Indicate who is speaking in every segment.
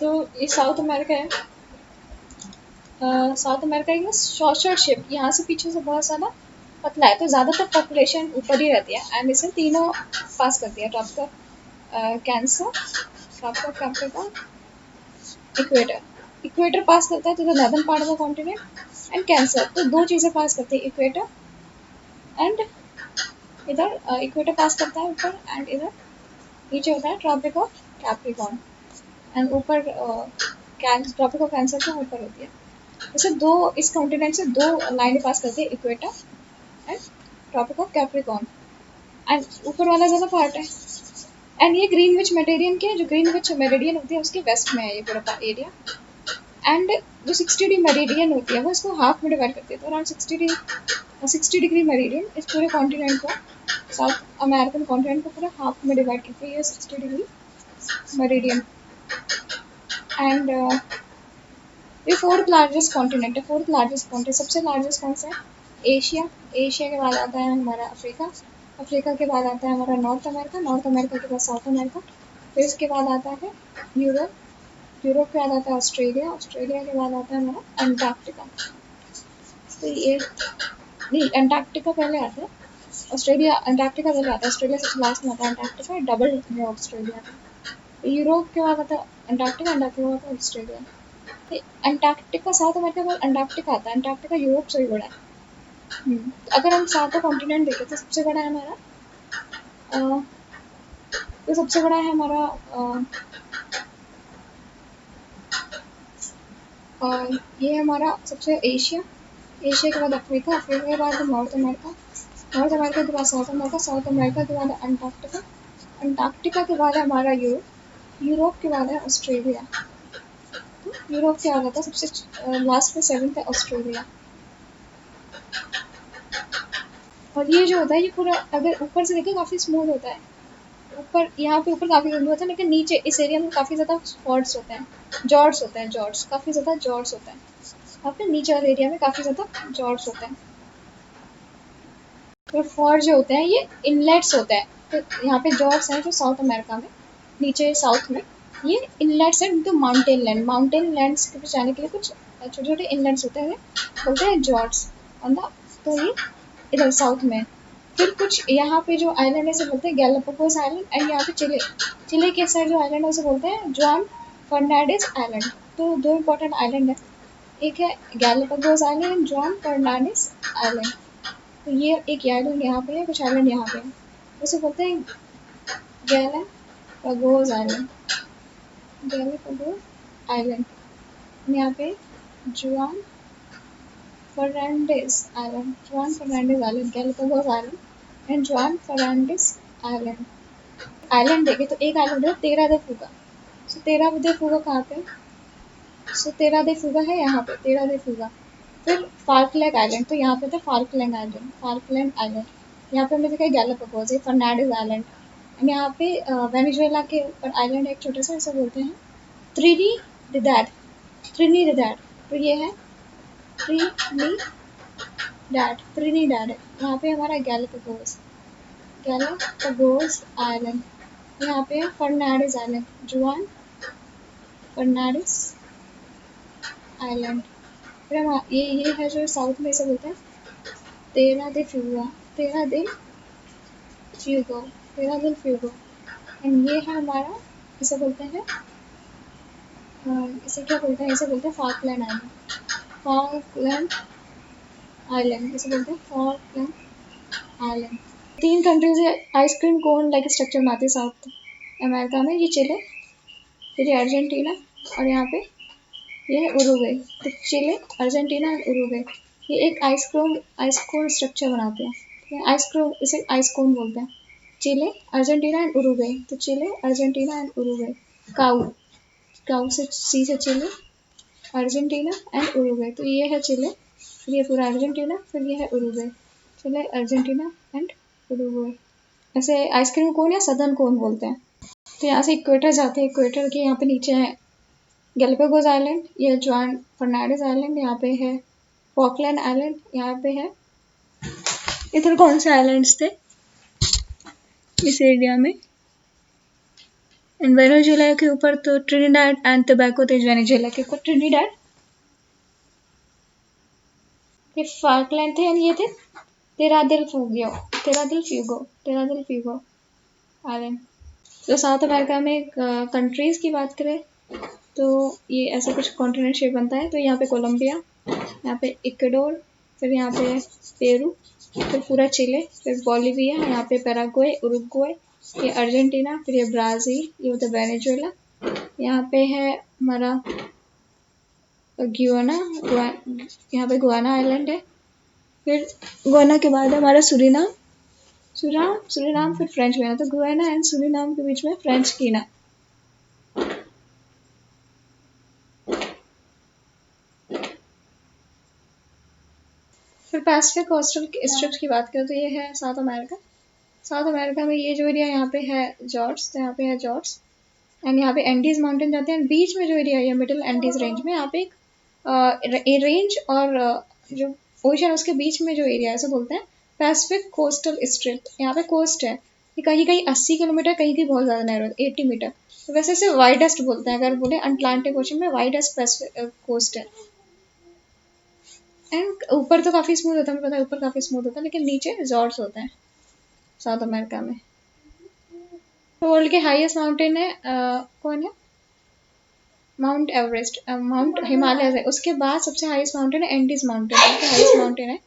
Speaker 1: तो ये south America है। साउथ अमेरिका की शॉर्ट शेप, यहाँ से पीछे से बहुत ज़्यादा पतला है, तो ज़्यादातर पॉपुलेशन ऊपर ही रहती है। एंड इसे तीनों पास करती है, tropical Cancer, tropical Capricorn, equator. Equator पास करता है तो the northern part of the continent, and Cancer. तो दो चीज़ें पास करती है, इक्वेटर एंड इधर इक्वेटर पास करता है ऊपर, एंड इधर नीचे होता है ट्रॉपिक ऑफ कैप्रिकॉर्न, एंड ऊपर ट्रॉपिक ऑफ कैंसर के ऊपर होती है। जैसे दो इस कॉन्टिनेंट से दो लाइनें पास करती है, equator and Tropic of Capricorn, and ऊपर वाला ज़्यादा पार्ट है। एंड ये ग्रीनविच मेरिडियन के, जो ग्रीनविच मेरिडियन होती है उसके वेस्ट में है ये पूरा एरिया। एंड जो 60 मेरिडियन होती है वो इसको हाफ में डिवाइड करती है, तो अराउंड 60 डिग्री मेरिडियन इस पूरे कॉन्टिनेंट को, साउथ अमेरिकन कॉन्टिनेंट को पूरा हाफ में डिवाइड करती है, ये 60 डिग्री मेरिडियन। एंड ये फोर्थ लार्जेस्ट कॉन्टिनेंट है। फोर्थ लार्जेस्ट कॉन्टिनेंट, सबसे लार्जेस्ट कौन सा है? एशिया। एशिया के बाद आता है हमारा अफ्रीका। अफ्रीका के बाद आता है हमारा नॉर्थ अमेरिका। नॉर्थ अमेरिका के बाद साउथ अमेरिका। फिर इसके बाद आता है यूरोप। यूरोप के बाद आता है ऑस्ट्रेलिया। ऑस्ट्रेलिया के बाद आता है हमारा अंटार्कटिका। तो ये नहीं, अंटार्कटिका पहले आता है, ऑस्ट्रेलिया अंटार्कटिका पहले आता है, ऑस्ट्रेलिया सबसे लास्ट में आता है, अंटार्कटिका डबल है ऑस्ट्रेलिया का। यूरोप के बाद आता है अंटार्कटिका, अंटार्कटिका के बाद ऑस्ट्रेलिया। अंटार्कटिका साउथ अमेरिका के बाद अंटार्कटिका आता है, अंटार्कटिका यूरोप से भी बड़ा है। तो अगर हम सातों कॉन्टिनेंट देखें तो सबसे बड़ा है हमारा तो सबसे बड़ा है हमारा ये हमारा सबसे एशिया। एशिया के बाद अफ्रीका। अफ्रीका के बाद नॉर्थ अमेरिका। नॉर्थ अमेरिका के बाद साउथ अमेरिका। साउथ अमेरिका के बाद अंटार्कटिका। अंटार्कटिका के बाद है हमारा यूरोप। यूरोप के बाद है ऑस्ट्रेलिया। तो यूरोप के बाद आता है सबसे लास्ट में, सेवंथ है ऑस्ट्रेलिया। और ये जो होता है ये पूरा अगर ऊपर से देखें काफ़ी स्मूथ होता है, ऊपर यहाँ पे ऊपर काफ़ी स्मूथ होता है, लेकिन नीचे इस एरिया में काफ़ी ज़्यादा स्पॉट्स होते हैं, जॉर्ड्स होते हैं, जॉर्ड्स काफ़ी ज़्यादा जॉर्ड्स होते हैं। यहाँ पे नीचे वाले एरिया में काफ़ी ज़्यादा जॉर्ड्स होते हैं। तो फॉर जो होते हैं ये इनलेट्स होते हैं। तो यहाँ पे जॉर्ड्स हैं जो साउथ अमेरिका में, नीचे साउथ में ये इनलेट्स हैं, तो माउंटेन लैंड्स के जाने के लिए कुछ छोटे छोटे इनलेट्स होते हैं, बोलते हैं जॉर्ड्स ऑन द। तो ये इधर साउथ में। फिर कुछ यहाँ पे जो आइलैंड है इसे बोलते हैं गैलापागोस आइलैंड, एंड यहाँ पे चिले के साइड जो आइलैंड है उसे बोलते हैं जुआन फर्नांडिस आइलैंड। तो दो इम्पोर्टेंट आइलैंड है, एक है Galapagos Island and Juan Fernandez island. तो ये एक आइलैंड यहाँ पे है, कुछ आइलैंड यहाँ पे है, उसे बोलते हैं गैलापागोस आइलैंड। गैलापागोस आइलैंड, यहाँ पे जुआन Fernandez Island, Juan Fernandez Island, Galapagos Island and Juan Fernandez island. Island देखे तो एक आइलैंड है तेरा दे फुगा। सो तेरा दे फुगा कहाँ पे? सो तेरा दे फुगा है यहाँ पे, तेरा दे फुगा। फिर फाल्कलैंड आइलैंड, तो यहाँ पे था फाल्कलैंड आइलैंड, फाल्कलैंड आइलैंड। यहाँ पे हमने देखा गैलापागोस, ये फर्नांडिस आइलैंड। एंड यहाँ पे वेनेजुएला के ऊपर आइलैंड है एक छोटा सा, इसे बोलते हैं त्रिनिदाद। त्रिनिदाद, तो ये है त्रिनिदाद है। यहाँ पे हमारा गैलापागोस आइलैंड। यहाँ पे Fernandes Island, Juan Fernandez island. फिर हम ये है जो साउथ में, इसे बोलते हैं तेरा दे फ्यूगा, तेरा दे फ्यूगो, तेरा दिल फ्यूगो। एंड ये है हमारा, इसे बोलते हैं इसे क्या बोलते हैं, इसे बोलते हैं फाल्कलैंड आइलैंड। फाल्कलैंड आइलैंड, इसे बोलते हैं फाल्कलैंड आइलैंड। तीन कंट्रीज है आइसक्रीम कोन लाइक स्ट्रक्चर बनाती है साउथ अमेरिका में, ये चिले, फिर ये अर्जेंटीना, और यहाँ पे ये है उरुग्वे। तो चिले, अर्जेंटीना एंड उरुग्वे ये एक आइसकोन स्ट्रक्चर बनाते हैं। आइसक्रीम, इसे आइसकोन बोलते हैं। चिले, अर्जेंटीना एंड उरुग्वे, तो Chile, Argentina and Uruguay. Cow, cow से सी से चिले, अर्जेंटीना एंड उरुग्वे। तो ये है चिले, फिर ये पूरा अर्जेंटीना, फिर ये है Uruguay. Chile, Argentina and Uruguay. ऐसे आइसक्रीम कोन या सदर्न कोन बोलते हैं। तो यहाँ से इक्वेटर जाते हैं, इक्वेटर के यहाँ पे नीचे है गैलापागोस आइलैंड, ये जुआन फर्नांडिस आइलैंड, यहाँ पे है फॉकलैंड आइलैंड, यहाँ पे है, इधर कौन से आइलैंड्स थे इस एरिया में? एंड वेनेजुएला के ऊपर तो ट्रिनिडाड एंड टोबैगो थे, वेनेजुएला के ऊपर ट्रिनिडाड, ये फाल्कलैंड थे, ये थे तेरा दिल फ्यूगो आइलैंड। तो साउथ अमेरिका में कंट्रीज की बात करें तो ये ऐसा कुछ कॉन्टिनेंट शेप बनता है। तो यहाँ पे कोलंबिया, यहाँ पे इक्वाडोर, फिर यहाँ पे पेरू, फिर पूरा चिले, फिर बोलिविया, यहाँ पे पैराग्वे, उरुग्वे, ये अर्जेंटीना, फिर ये ब्राज़ील, ये होता है वेनेजुएला, यहाँ पे है हमारा यहाँ पे गुआना आइलैंड है, फिर गुआना के बाद हमारा सुरीनाम, फिर फ्रेंच गुयाना। तो गुयाना एंड सुरीनाम के बीच में फ्रेंच गियाना। फिर पैसिफिक कोस्टल स्ट्रिप्स की बात करें तो ये है साउथ अमेरिका में ये जो एरिया यहाँ पे है जॉर्ज, तो यहाँ पे है जॉर्ज एंड यहाँ पे एंडीज माउंटेन जाते हैं। बीच में जो एरिया है मिडिल एंडीज रेंज में, यहाँ पे एक रेंज और जो ओशन उसके बीच में जो एरिया है उसे बोलते हैं पैसिफिक कोस्टल स्ट्रिप। यहाँ पे कोस्ट है, ये कहीं कहीं 80 किलोमीटर, कहीं कहीं बहुत ज़्यादा नैरो 80 मीटर। तो वैसे इसे वाइडेस्ट बोलते हैं, अगर बोले अटलांटिक ओशन में वाइडेस्ट पैसिफिक कोस्ट है। एंड ऊपर तो काफ़ी स्मूथ होता है, मुझे पता है ऊपर काफ़ी स्मूथ होता है, लेकिन नीचे जॉर्ड्स होते हैं साउथ अमेरिका में। तो वर्ल्ड के हाईएस्ट माउंटेन है कौन है? माउंट एवरेस्ट, माउंट हिमालय है। उसके बाद सबसे हाईएस्ट माउंटेन है एंडीज माउंटेन, हाईएस्ट माउंटेन है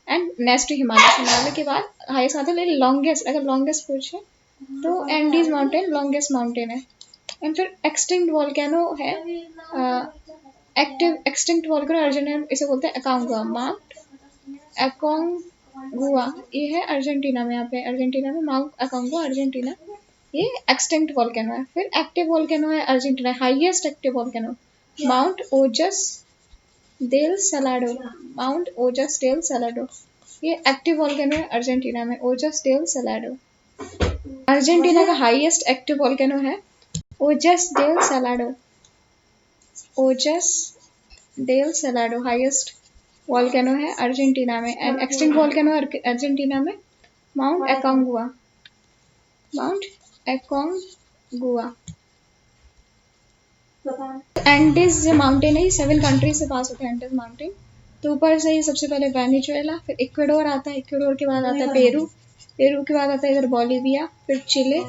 Speaker 1: एंड नेक्स्ट हिमालय के बाद हाईएस्ट माउंटेन, लेकिन लॉन्गेस्ट, अगर लॉन्गेस्ट पूछे तो एंडीज माउंटेन लॉन्गेस्ट माउंटेन है। एंड फिर एक्सटिंक्ट वोल्केनो है, एक्सटिंक्ट वोल्केनो अर्जेंटीना, इसे बोलते हैं अकांगुआ, माउंट अकांगुआ, ये है अर्जेंटीना में, यहाँ पे अर्जेंटीना में माउंट अकांगुआ अर्जेंटीना, ये एक्सटिंक्ट वोल्केनो है। फिर एक्टिव वोल्केनो है Argentina, highest active volcano Mount Ojos del Salado, Mount Ojos del Salado, ये एक्टिव वोल्केनो है अर्जेंटीना में, ओजस डेल सलाडो। अर्जेंटीना का हाईएस्ट एक्टिव वोल्केनो है Ojos del Salado, Ojos del Salado highest volcano है Argentina में। And extinct volcano Argentina में Mount Aconcagua, Mount Aconcagua. Andes जो mountain है ये 7 कंट्रीज से पास होते हैं, एंडीज माउंटेन। तो ऊपर से ही सबसे पहले वेनेजुएला, फिर इक्वाडोर आता है, इक्वाडोर के बाद आता है पेरू, पेरू के बाद आता है इधर बोलिविया, फिर चिले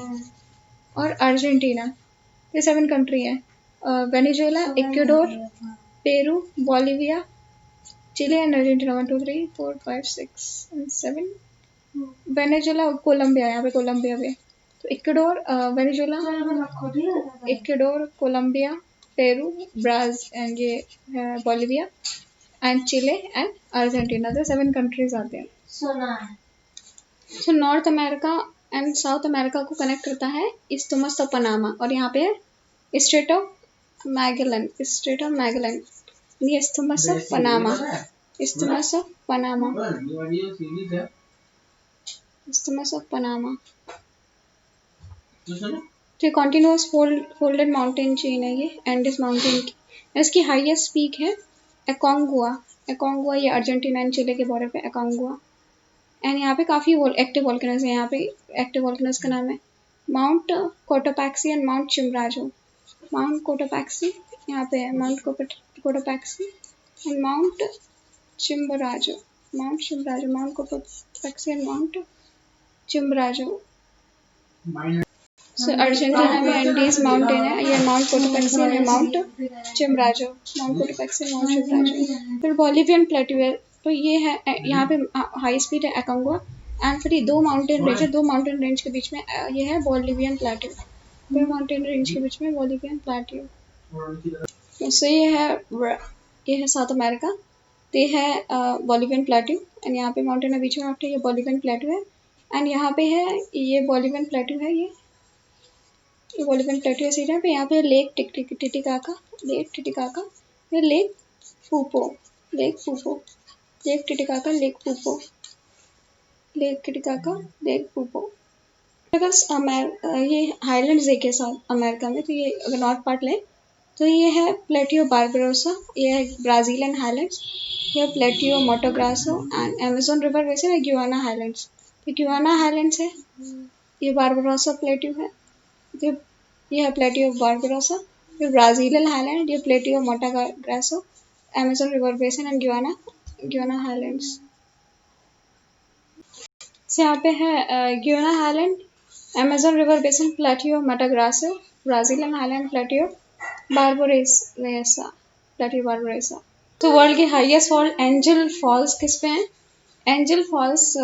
Speaker 1: और अर्जेंटीना, ये 7 कंट्री है। Venezuela, Ecuador, Peru, Bolivia, Chile and Argentina, 1 2 3 4 5 6 and 7। Venezuela, Colombia, यहाँ पे कोलंबिया भी है। तो Ecuador, Venezuela, Ecuador, Colombia, Peru, Brazil and ये Bolivia and Chile and Argentina, तो 7 कंट्रीज आते हैं। So North America and South America को कनेक्ट करता है इस्थमस ऑफ पनामा, और यहाँ पे है strait of Magellan, strait of Magellan, ये isthmus of Panama, isthmus of Panama, isthmus of Panama. तो कॉन्टिन्यूस फोल्डेड माउंटेन चेन है ये एंडीज माउंटेन की। इसकी हाईएस्ट पीक है अकांगुआ, अकांगुआ, ये अर्जेंटीना एंड चिले के बॉर्डर पे अकांगुआ। एंड यहाँ पे काफ़ी एक्टिव वोल्केनोज है, यहाँ पे एक्टिव वोल्केनोज का नाम है mount Cotopaxi and mount चिम्बराजो, mount Cotopaxi यहाँ पे है, mount Cotopaxi and mount चिम्बराजो, mount चिम्बराजो, mount Cotopaxi and mount चिम्बराजो। So Argentina में एंडीज माउंटेन है, ये mount Cotopaxi and mount चिम्बराजो, mount Cotopaxi mount चिम्बराजो। फिर बोलिवियन प्लेट्यू है, तो ये है यहाँ पे हाई स्पीड है अकांगुआ एंड फिर ये 2 माउंटेन रेंज है, 2 माउंटेन रेंज के बीच में ये है बोलिवियन प्लेट्यू, 2 माउंटेन रेंज के बीच में बोलिवियन प्लेट्यू। सो ये है साउथ अमेरिका, तो ये है बोलिवियन प्लेट्यू एंड यहाँ पे माउंटेन है बीच में, ये बोलिवियन प्लेट्यू है एंड यहाँ पे है ये बोलिवियन प्लेट्यू है, ये बोलिवियन प्लेट्यू है सीधा पे। यहाँ पे लेक टिटिकाका, लेक टिटिकाका, ये Lake Poopo, Lake Poopo, Lake Titicaca, Lake Poopo, Lake Titicaca, Lake Poopo. ये हाईलैंड्स देखे साउथ अमेरिका में, तो ये अगर नॉर्थ पार्ट ले तो ये है प्लेटियो बारबरोसा, ये है ब्राज़ीलियन हाईलैंड्स, ये प्लेटियो मोटोग्रासो एंड अमेज़न रिवर वैसे है ग्युआना हाईलैंड्स, तो ग्युआना हाईलैंड्स है, ये बारबरोसा प्लेट्यू है, ये ये है प्लेटियो ऑफ बारबरोसा। फिर ब्राजीलियन हाईलैंड, ये plateau of Mato Grosso, Amazon river basin and Guiana highlands. से यहाँ पे है Guiana highland, Amazon river basin, plateau of Mato Grosso, Brazilian highland, plateau Barbarosa, plateau Barbarosa. तो वर्ल्ड की highest fall Angel Falls किस पे है? एंजल फॉल्स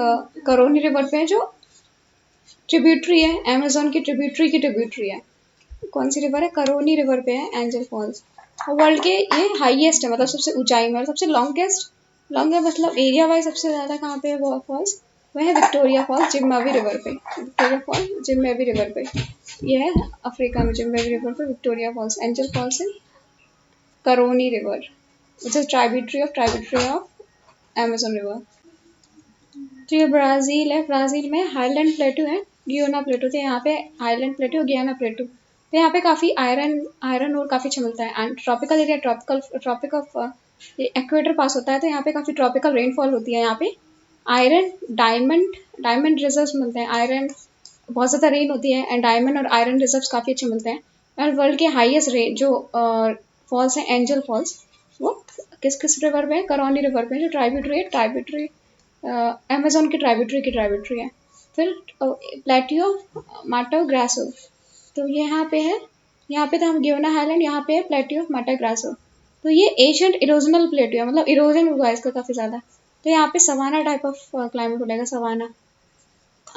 Speaker 1: करोनी river पे है, जो ट्रिब्यूटरी है, अमेजोन की ट्रिब्यूटरी है। कौन सी रिवर है? करोनी रिवर पे है एंजल फॉल्स। वर्ल्ड के ये हाईएस्ट है, मतलब सबसे ऊंचाई में, सबसे लॉन्गेस्ट मतलब एरिया वाइज सबसे ज्यादा कहाँ पे है वो फॉल्स? वह है विक्टोरिया फॉल्स जिम्बाब्वे रिवर पे। विक्टोरिया फॉल्स जिम्बाब्वे रिवर पे, ये है अफ्रीका में, जिम्बाब्वे रिवर पे विक्टोरिया फॉल्स। एंजल फॉल्स है Caroni river, which is tributary of Amazon river. तो ये ब्राज़ील है, ब्राज़ील में हाईलैंड प्लेटू है, गियोना प्लेटू। तो यहाँ पे हाईलैंड प्लेटू, गियाना प्लेटू। तो यहाँ पे काफ़ी आयरन और काफ़ी अच्छा मिलता है। And tropical area, tropic of equator पास होता है, तो यहाँ पे काफ़ी ट्रॉपिकल रेनफॉल होती है। यहाँ पे आयरन, डायमंड रिजर्व्स मिलते हैं। आयरन बहुत ज़्यादा रेन होती है, एंड डायमंड और आयरन रिजर्व्स काफ़ी अच्छे मिलते हैं। और वर्ल्ड के हाईएस्ट जो फॉल्स हैं, एंजल फॉल्स, वो किस किस रिवर पे है? करौनी रिवर पे, जो ट्राइब्यूटरी अमेजोन की ट्राइब्यूटरी है। फिर प्लेटियो माटो ग्रासो, तो ये यहाँ पे है, यहाँ पे तो हम गियोना हाईलैंड, यहाँ पे है प्लेटियो माटा ग्रासो। तो ये एशियंट इरोजनल प्लेटियो है, मतलब इरोजन हुआ है इसका काफ़ी ज़्यादा। तो यहाँ पे सवाना टाइप ऑफ क्लाइमेट बनेगा, सवाना।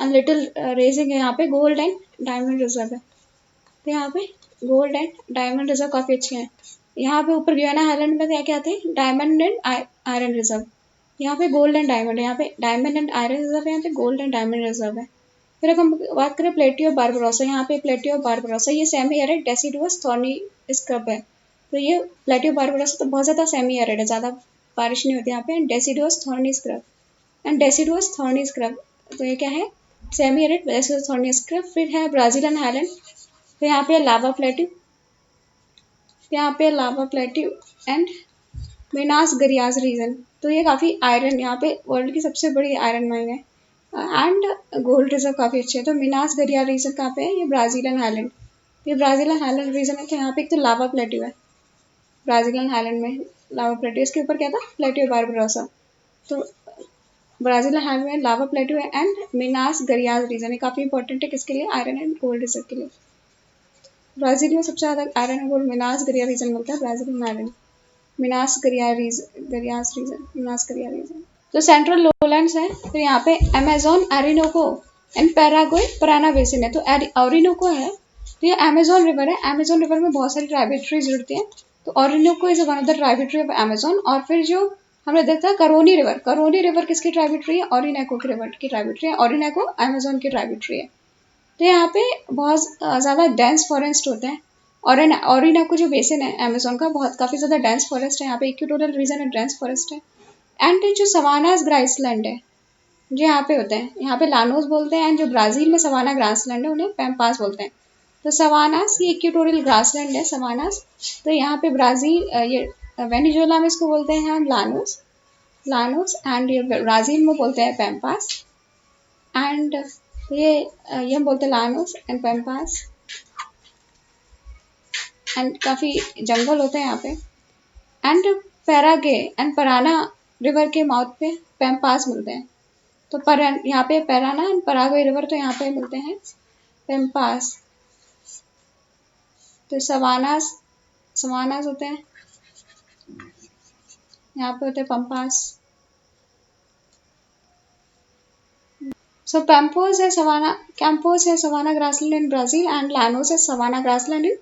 Speaker 1: लिटिल रेजिंग है यहाँ पे, गोल्ड एंड डायमंड रिजर्व है। तो यहाँ पे गोल्ड एंड डायमंड रिजर्व काफ़ी अच्छे हैं। यहाँ पे ऊपर गियाना हाईलैंड में क्या क्या आते हैं? Diamond and iron reserve. यहाँ पे गोल्ड एंड डायमंड है, यहाँ पे डायमंड एंड आयरन रिजर्व है, यहाँ पे गोल्ड एंड डायमंड रिजर्व है। फिर अगर हम बात करें प्लेटियो ऑफ बारबरोसा, यहाँ पे प्लेटियो ऑफ बारबरोसा, ये semi arid deciduous thorny scrub है। तो ये प्लेटियो बारबरोसा तो बहुत ज़्यादा सेमी एरिड है, ज़्यादा बारिश नहीं होती यहाँ पे। Deciduous thorny scrub and deciduous thorny scrub, तो ये क्या है? Semi arid deciduous thorny scrub. फिर है ब्राजीलियन हाईलैंड, तो यहाँ पे लावा प्लेट्यू, एंड मिनास गरियाज रीजन। तो ये काफ़ी आयरन, यहाँ पे वर्ल्ड की सबसे बड़ी आयरन माइन है, एंड गोल्ड रिजर्व काफ़ी अच्छे हैं। तो मिनास गरिया रीजन कहाँ पे है? ये ब्राजीलियन हाईलैंड। ये ब्राजीलियन हाईलैंड रीजन है, तो यहाँ पे एक तो लावा प्लेट्यू है, ब्राजीलियन हाईलैंड में लावा प्लेट्यू। इसके ऊपर क्या था? Plateau Barbarossa. तो ब्राजीलियन हाईलैंड में लावा प्लेट्यू है, एंड मिनास गरियाज रीजन है, काफ़ी इंपॉर्टेंट है किसके लिए? आयरन एंड गोल्ड रिजर्व के लिए। ब्राज़ील में सबसे ज़्यादा आयरन एंड गोल्ड मिनास गरिया रीजन मिलता है, ब्राज़ीलियन आयरन, मिनास गरिया रीजन। तो सेंट्रल लोलैंड्स है, तो यहाँ पे Amazon, Orinoco and Paraguay, Parana basin है। तो ओरिनोको है, तो ये अमेजोन रिवर है। अमेजोन रिवर में बहुत सारी ट्राइब्यूटरीज जुड़ती हैं, तो Orinoco is one of the tributary of Amazon. और फिर जो हमने देखा है करोनी रिवर किसकी ट्राइब्यूटरी है? ओरिनेको की रिवर की ट्राइब्यूटरी है। ओरिनेको अमेजोन की ट्राइब्यूटरी है। तो यहाँ पे बहुत ज़्यादा डेंस फॉरेस्ट होते हैं, और ओरिनेको जो बेसिन है अमेजोन का, बहुत काफ़ी ज़्यादा डेंस फॉरेस्ट है। यहाँ पे इक्वेटोरियल रीजन है, डेंस फॉरेस्ट है। एंड जो सवानास ग्रासलैंड है, जो यहाँ पे होते हैं, यहाँ पे लानोस बोलते हैं। एंड जो ब्राज़ील में सवाना ग्रासलैंड है, उन्हें पैम्पास बोलते हैं। तो सवानास ये इक्वेटोरियल ग्रासलैंड है, सवानास। तो यहाँ पे ब्राज़ील, ये वेनेजुएला में इसको बोलते हैं हम लानोस, एंड ये ब्राज़ील में बोलते हैं पैम्पास। एंड ये हम बोलते हैं लानोस एंड पैम्पास। एंड काफ़ी जंगल होते हैं यहाँ पे। एंड पैरागे एंड पराना रिवर के माउथ पे पैम्पास मिलते हैं। तो यहाँ पे पैराना एंड पराग्वे रिवर, तो यहाँ पे मिलते हैं पैम्पास। तो सवानास होते हैं, यहाँ पे होते हैं पंपास। सो कैंपोस है savanna grassland in Brazil, and llanos है सवाना ग्रासलैंड इन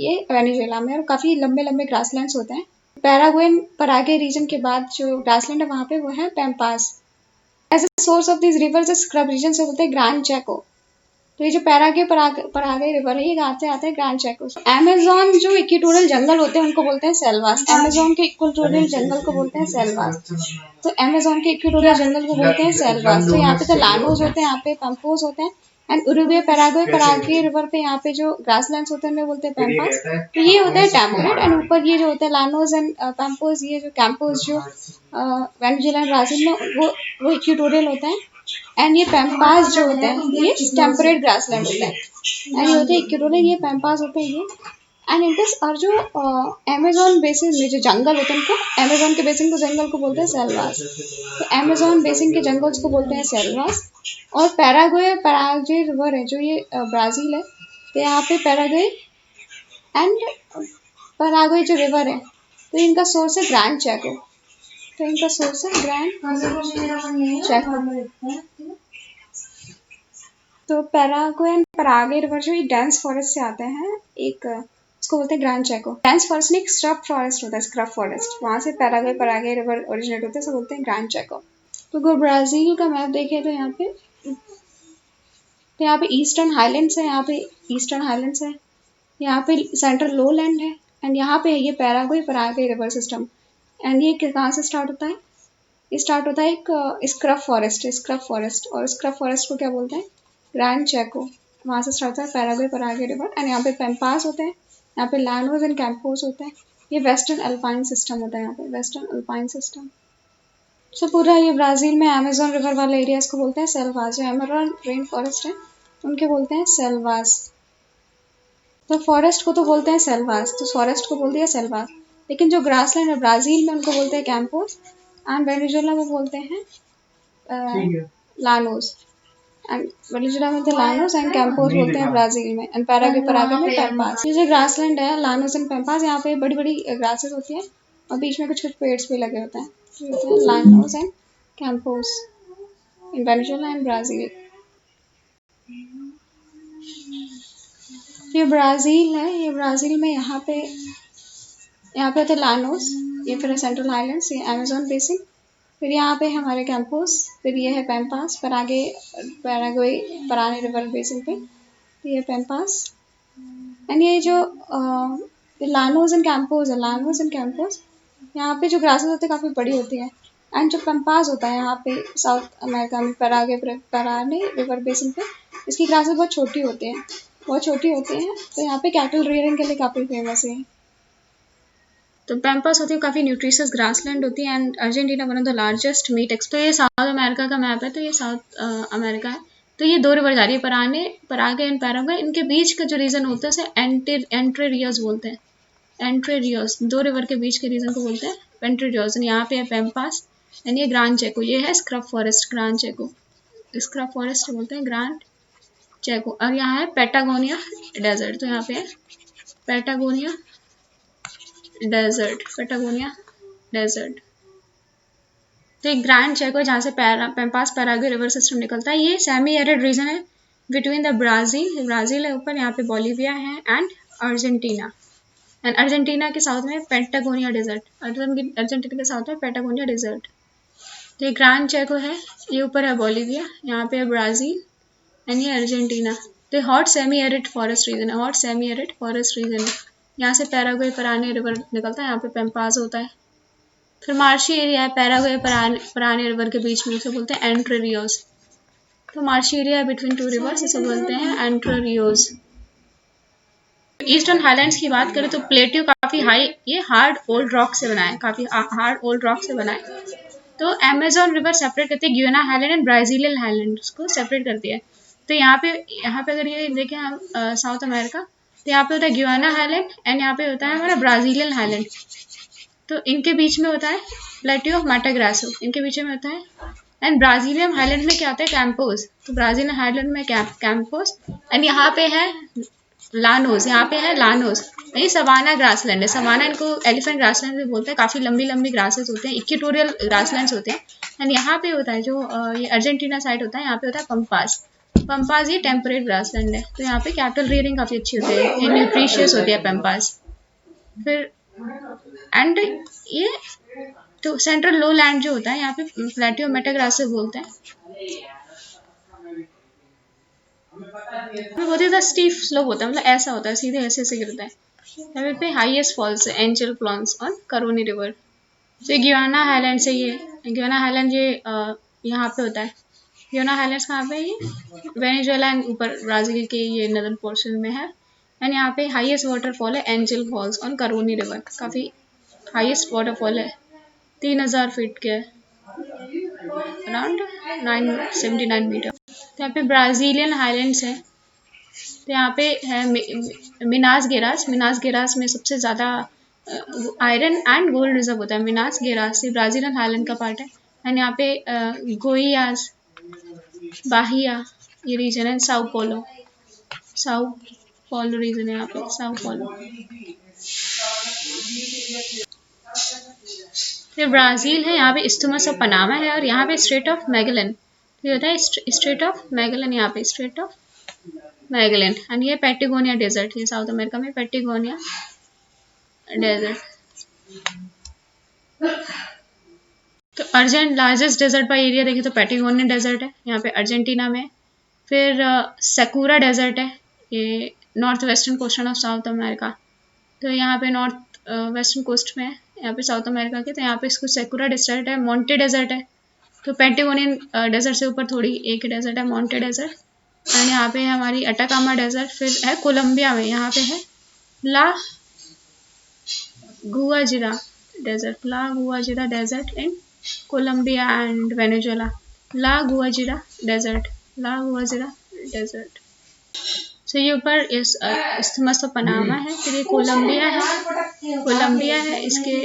Speaker 1: ये वेनेजुएला में। और काफ़ी लंबे लंबे ग्रासलैंड्स होते हैं। पैराग्वे परागे रीजन के बाद जो ग्रासलैंड है वहाँ पे वो है pampas. As a source of this river scrub region से बोलते हैं ग्रैंड चैको। तो ये जो परागे रिवर है, ये कहाँ से आता है? Grand Chaco. अमेजोन जो इक्वेटोरियल जंगल होते हैं उनको बोलते हैं सेल्वास। अमेजोन के इक्वेटोरियल जंगल को बोलते हैं सेल्वास। तो अमेजोन के इक्वेटोरियल जंगल को बोलते हैं सेल्वास। तो यहाँ पे तो लानोस होते हैं, यहाँ पे पंपोज होते हैं। एंड उरुग्वे परागे रिवर पे यहाँ पे जो ग्रासलैंड्स होते हैं उन्हें बोलते हैं पैम्पास। तो ये होता है टेम्परेट। एंड ऊपर ये जो होता है लानोस एंड पैम्पोज, ये जो कैंपोज जो वेनेजुएला ब्राज़ील में, वो इक्वेटोरियल होता है। एंड ये पैम्पास जो होते हैं ये टेम्परेट ग्रासलैंड होता है, एंड ये होते हैं इक्विटोरियल, ये पैम्पास होते हैं ये। एंड इंटस और जो अमेजोन बेसिन में जो जंगल होते हैं उनको, अमेजोन के बेसिन को जंगल को बोलते हैं सेल्वास, तो अमेजोन बेसिन के जंगल्स को बोलते हैं सेल्वास। और पैराग्वे पैराग्वे रिवर है जो ये ब्राज़ील है, तो यहाँ पे पैराग्वे एंड पैराग्वे जो रिवर है तो इनका सोर्स है ग्रैंड चैको, तो इनका सोर्स है ग्रैंड चैको। तो पैराग्वे एंड पैराग्वे रिवर जो ये डेंस फॉरेस्ट से आते हैं, एक इसको बोलते हैं ग्रैंड चैको। डेंस फॉरेस्ट में एक स्क्रब फॉरेस्ट होता है, स्क्रब फॉरेस्ट, वहाँ से पैराग्वे रिवर ओरिजिनेट होते हैं, तो बोलते हैं ग्रैंड चैको। तो अगर ब्राज़ील का मैप देखें तो यहाँ पे ईस्टर्न हाईलैंड्स है, यहाँ पे ईस्टर्न हाईलैंड्स है, यहाँ पे सेंट्रल लो लैंड है, एंड यहाँ पे है ये पैराग्वे रिवर सिस्टम। एंड ये कहाँ से स्टार्ट होता है, ये स्टार्ट होता है एक स्क्रब फॉरेस्ट, और स्क्रब फॉरेस्ट को क्या बोलते हैं, ग्रैंड चैको, वहाँ से स्टार्ट होता है पैराग्वे रिवर। एंड यहाँ पे पैम्पास होते हैं, यहाँ पे llanos एंड कैंपोस होते हैं, ये वेस्टर्न अल्पाइन सिस्टम होता है, यहाँ पे वेस्टर्न अल्पाइन सिस्टम। सो पूरा ये ब्राज़ील में अमेजोन रिवर वाले एरियाज को बोलते हैं सेल्वास, जो अमेजोन रेन फॉरेस्ट है उनके बोलते हैं सेल्वास। तो फॉरेस्ट को तो बोलते हैं सेल्वास, तो फॉरेस्ट को बोल दिया सेल्वास, लेकिन जो ग्रासलैंड है ब्राज़ील में उनको बोलते हैं कैंपोस, एंड वेनेजुएला में बोलते हैं लानोस, एंड वेनेजुएला में लानोस एंड कैंपोस बोलते हैं ब्राज़ील में, एंड पैराग्वे में पैम्पास। ये जो ग्रासलैंड है लानोस एंड पैम्पास, यहाँ पे बड़ी बड़ी ग्रासेस होती हैं और बीच में कुछ कुछ पेड्स भी लगे होते हैं, तो होते हैं Llanos and Campos in Venezuela and Brazil. ये ब्राज़ील है, ये ब्राज़ील में यहाँ पे होते हैं लानोस, ये फिर सेंट्रल हाईलैंड्स, ये अमेजोन बेसिन, फिर यहाँ पे हमारे कैंपोस, फिर ये है पैम्पास, पर आगे पैराग्वे पराने रिवर बेसिन पे, तो ये पैम्पास। एंड ये जो लानोस एंड कैंपोस है, लानोस एंड कैंपोस, यहाँ पे जो ग्रासेस होते हैं काफ़ी बड़ी होती है, एंड जो पैम्पास होता है यहाँ पे साउथ अमेरिका में पराने रिवर बेसिन पे, इसकी ग्रासेस बहुत छोटी होती हैं, तो यहाँ पे कैटल रेयरिंग के लिए काफ़ी फेमस है। तो पैम्पास होती है काफ़ी न्यूट्रिशियस ग्रासलैंड होती है, and Argentina one of the largest meet export. तो ये साउथ अमेरिका का मैप है, तो ये साउथ अमेरिका है, तो ये दो रिवर जा रही है, परागे एंड पैराग्वे, इनके बीच का जो रीजन होता है उसे एंट्रे रियोस बोलते हैं, एंट्रे रियोस, दो रिवर के बीच के रीजन को बोलते हैं एंट्रे रियोस। यहाँ पे है पैम्पास एंड ये ग्रांड चैको, ये है scrub forest, grand Chaco, scrub forest बोलते हैं ग्रांड चैको। और यहाँ है पैटागोनिया डेजर्ट, तो यहाँ पे है पैटागोनिया डेजर्ट। तो एक ग्रैंड चैको जहाँ से पैम्पास पैराग्वे रिवर सिस्टम निकलता है, ये सेमी एरिड रीजन है बिटवीन द ब्राज़ील है ऊपर, यहाँ पे बोलिविया है एंड अर्जेंटीना, एंड अर्जेंटीना के साउथ में पैटागोनिया डेजर्ट, अर्जेंटीना के साउथ में पैटागोनिया डेजर्ट। तो ये ग्रैंड चैको है, ये ऊपर है बोलिविया, यहाँ पे है ब्राज़ील एंड ये अर्जेंटीना। तो hot semi arid forest region है, यहाँ से पैराग्वे पराने रिवर निकलता है, यहाँ पे पैम्पास होता है। फिर मार्शी एरिया है पैराग्वे पराने रिवर के बीच में, उसे बोलते हैं एंट्रे रियोस। तो marshy area between two reverse, इसे बोलते हैं एंट्रे रियोस। ईस्टर्न हाईलैंड्स की बात करें तो प्लेट्यू काफ़ी हाई, ये हार्ड ओल्ड रॉक से बना है, काफ़ी हार्ड ओल्ड रॉक से बना है। तो अमेजोन रिवर सेपरेट करती है ग्युयाना हाईलैंड एंड ब्राज़ीलियन हाईलैंड्स को सेपरेट करती है। तो यहाँ पे अगर ये देखें हम साउथ अमेरिका, तो यहाँ पे होता है ग्युयाना हाईलैंड एंड यहाँ पे होता है हमारा ब्राज़ीलियन हाईलैंड। तो इनके बीच में होता है प्लेट्यू ऑफ मैटाग्रासो, इनके बीच में होता है। एंड ब्राज़ीलियन हाईलैंड में क्या होता है, कैंपोस, तो ब्राज़ीलियन हाईलैंड में कैंपोस, एंड यहाँ पे है लानोस, ये सवाना ग्रासलैंड है, सवाना इनको एलिफेंट ग्रासलैंड भी बोलते हैं, काफ़ी लंबी लंबी ग्रासेस होते हैं, इक्वेटोरियल ग्रासलैंड्स होते हैं। एंड यहाँ पे होता है जो ये अर्जेंटीना साइड होता है, यहाँ पे होता है पंपास, ये टेम्परेट ग्रासलैंड है, तो यहाँ पे कैटल रेयरिंग काफ़ी अच्छी होती है, ये न्यूट्रिशियस होती है पंपास। फिर एंड ये तो सेंट्रल लो लैंड जो होता है, यहाँ पे प्लेट्यू मेटाग्रास बोलते हैं, बहुत ज़्यादा स्टीफ स्लोप होता है, मतलब ऐसा होता है, सीधे ऐसे गिरता है। यहाँ पे हाईएस्ट फॉल्स है angel plans on Caroni river. तो ग्युयाना हाईलैंड से, ये ग्युयाना हाईलैंड ये यहाँ पे होता है, ग्युयाना हाईलैंड्स कहाँ पे है, ये वेनेजुएला एंड ऊपर ब्राज़ील के ये नदर्न पोर्शन में है। एंड यहाँ पे हाईएस्ट वाटरफॉल है Angel Falls on Caroni river, काफ़ी हाईएस्ट वाटरफॉल है, 3000 फीट के है।
Speaker 2: Around 979 metre. तो यहाँ पे ब्राज़ीलियन हाईलैंड्स है। तो यहाँ पे है मिनास गेरास में सबसे ज़्यादा आयरन एंड गोल्ड रिजर्व होता है। मिनास गेरास ये ब्राज़ीलियन हाईलैंड का पार्ट है। एंड यहाँ पे गोइयास, बाहिया ये रीजन है। साउ पोलो रीजन है यहाँ पे, साउ पोलो। फिर ब्राज़ील है, यहाँ पे इस्थुमस ऑफ पनामा है और यहाँ पे स्ट्रेट ऑफ मैगेलन। तो ये होता है स्ट्रेट ऑफ मैगेलन, यहाँ पे स्ट्रेट ऑफ मैगेलन। एंड ये पैटागोनिया डेजर्ट, ये साउथ अमेरिका में पैटागोनिया डेजर्ट। तो लार्जेस्ट डेजर्ट बाय एरिया देखें तो पैटागोनिया डेजर्ट है यहाँ पे अर्जेंटीना में। फिर सकुरा डेजर्ट है, ये north western coastal of South America. तो यहाँ पे नॉर्थ वेस्टर्न कोस्ट में है, यहाँ पे साउथ अमेरिका के। तो यहाँ पे इसको सेकुरा डेजर्ट है, मोंटे डेजर्ट है। तो पैटागोनियन डेजर्ट से ऊपर थोड़ी एक डेजर्ट है, मोंटे डेजर्ट। एंड यहाँ पे है हमारी अटाकामा डेजर्ट। फिर है कोलंबिया में, यहाँ पे है La Guajira desert in Colombia and Venezuela. La Guajira desert. So ये ऊपर इस्थमस ऑफ पनामा है। फिर ये कोलंबिया है,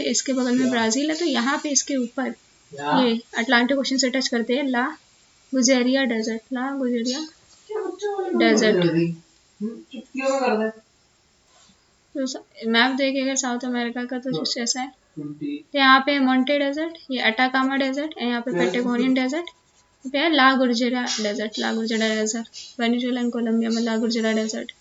Speaker 2: इसके बगल में ब्राज़ील है। तो यहाँ पे इसके ऊपर ये अटलांटिक ओशन से टच करते हैं ला गुजेरिया डेजर्ट। तो मैप देखेगा साउथ अमेरिका का तो कुछ ऐसा है। तो यहाँ पे मोंटे डेजर्ट, ये अटाकामा डेजर्ट, यहाँ पे पैटागोनियन डेजर्ट, पे La Guajira desert. Venezuela and Colombia में ला गुर्जरा डेजर्ट।